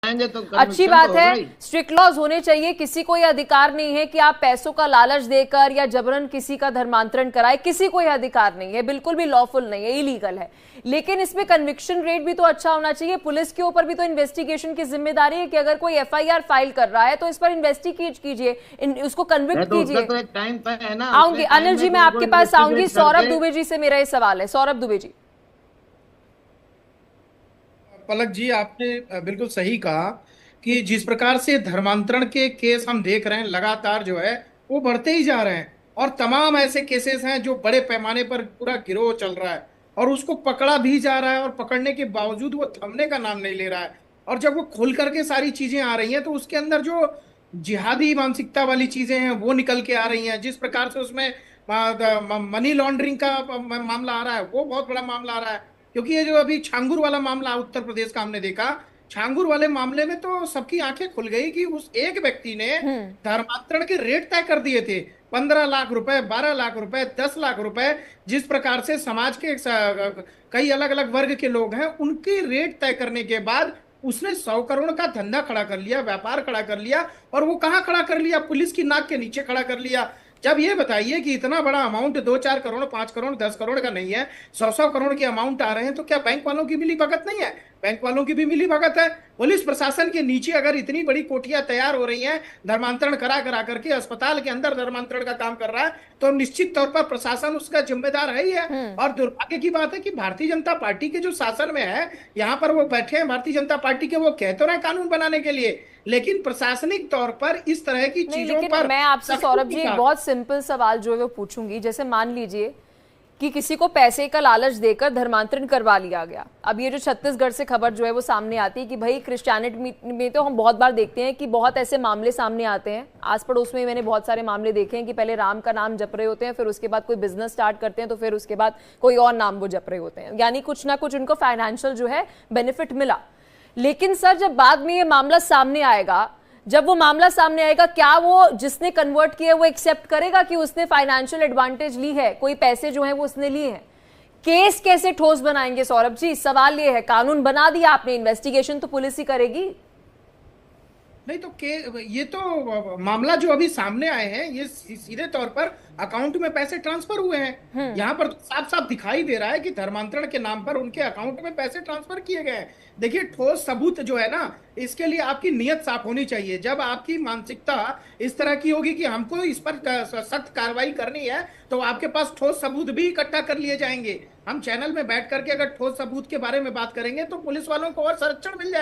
आएंगे तो अच्छी कन्विक्शन बात तो है, होगा ही। स्ट्रिक्ट लॉज होने चाहिए। किसी को यह अधिकार नहीं है कि आप पैसों का लालच देकर या जबरन किसी का धर्मांतरण कराए, किसी को यह अधिकार नहीं है, बिल्कुल भी लॉफुल नहीं है, इलीगल है। लेकिन इसमें कन्विक्शन रेट भी तो अच्छा होना चाहिए। पुलिस के ऊपर भी तो इन्वेस्टिगेशन की जिम्मेदारी है कि अगर कोई एफआईआर फाइल कर रहा है तो इस पर इन्वेस्टिगेट कीजिए, उसको कन्विक्ट तो उसका कीजिए। तो एक टाइम तय है ना, आऊंगी उतने टाइम अनिल जी, में मैं तो उनको आपके पास आऊंगी। इन्वेस्टिगेट सौरभ करके। दुबे जी से मेरा ये सवाल है, सौरभ दुबे जी। पलक जी, आपने बिल्कुल सही कहा कि जिस प्रकार से धर्मांतरण के केस हम देख रहे हैं लगातार जो है वो बढ़ते ही जा रहे हैं। और तमाम ऐसे केसेस हैं जो बड़े पैमाने पर पूरा गिरोह चल रहा है और उसको पकड़ा भी जा रहा है, और पकड़ने के बावजूद वो थमने का नाम नहीं ले रहा है। और जब वो खुल करके सारी चीजें आ रही हैं तो उसके अंदर जो जिहादी मानसिकता वाली चीजें हैं वो निकल के आ रही हैं। जिस प्रकार से उसमें मनी लॉन्ड्रिंग का मामला आ रहा है, वो बहुत बड़ा मामला आ रहा है। क्योंकि ये जो अभी छांगुर वाला मामला उत्तर प्रदेश का हमने देखा, छांगुर वाले मामले में तो सबकी आंखें खुल गई कि उस एक व्यक्ति ने धर्मांतरण के रेट तय कर दिए थे। 15 लाख रुपए, 12 लाख रुपए, 10 लाख रुपए। जिस प्रकार से समाज के कई अलग अलग वर्ग के लोग हैं, उनकी रेट तय करने के बाद उसने 100 करोड़ का धंधा खड़ा कर लिया, व्यापार खड़ा कर लिया। और वो कहाँ खड़ा कर लिया? पुलिस की नाक के नीचे खड़ा कर लिया। जब ये बताइए कि इतना बड़ा अमाउंट 2-4 करोड़, 5 करोड़, 10 करोड़ का नहीं है, 100-100 करोड़ के अमाउंट आ रहे हैं, तो क्या बैंक वालों की मिली भगत नहीं है? बैंक वालों की भी मिली भगत है। पुलिस प्रशासन के नीचे अगर इतनी बड़ी कोठियां तैयार हो रही हैं, धर्मांतरण करा करा करके अस्पताल के अंदर धर्मांतरण का काम कर रहा है, तो निश्चित तौर पर प्रशासन उसका जिम्मेदार है ही है। और दुर्भाग्य की बात है कि भारतीय जनता पार्टी के जो शासन में है, यहाँ पर वो बैठे हैं भारतीय जनता पार्टी के, वो कह तो रहे कानून बनाने के लिए, लेकिन प्रशासनिक तौर पर इस तरह की नहीं, चीजों लेकिन पर मैं आपसे सौरभ जी एक बहुत सिंपल सवाल जो है वो पूछूंगी। जैसे मान लीजिए कि किसी को पैसे का लालच देकर धर्मांतरण करवा लिया गया। अब ये जो छत्तीसगढ़ से खबर जो है वो सामने आती है कि भाई क्रिश्चियनिटी में तो हम बहुत बार देखते हैं कि बहुत ऐसे मामले सामने आते हैं, आस पड़ोस में मैंने बहुत सारे मामले देखे हैं कि पहले राम का नाम जप रहे होते हैं, फिर उसके बाद कोई बिजनेस स्टार्ट करते हैं, तो फिर उसके बाद कोई और नाम वो जप रहे होते हैं, यानी कुछ ना कुछ उनको फाइनेंशियल जो है बेनिफिट मिला। लेकिन सर जब बाद में ये मामला सामने आएगा, जब वो मामला सामने आएगा, क्या वो जिसने कन्वर्ट किया वो एक्सेप्ट करेगा कि उसने फाइनेंशियल एडवांटेज ली है, कोई पैसे जो है वो उसने लिए हैं? केस कैसे ठोस बनाएंगे सौरभ जी? सवाल ये है, कानून बना दिया आपने, इन्वेस्टिगेशन तो पुलिस ही करेगी। नहीं तो ये तो मामला जो अभी सामने आए हैं, ये सीधे तौर पर अकाउंट में पैसे ट्रांसफर हुए हैं। यहाँ पर तो साफ साफ दिखाई दे रहा है कि धर्मांतरण के नाम पर उनके अकाउंट में पैसे ट्रांसफर किए गए हैं। देखिए, ठोस सबूत जो है ना, इसके लिए आपकी नीयत साफ होनी चाहिए। जब आपकी मानसिकता इस तरह की होगी कि हमको इस पर सख्त कार्रवाई करनी है, तो आपके पास ठोस सबूत भी इकट्ठा कर लिए जाएंगे। हम चैनल में बैठ करके अगर ठोस सबूत के बारे में बात करेंगे तो पुलिस वालों को और संरक्षण मिल जाएगा।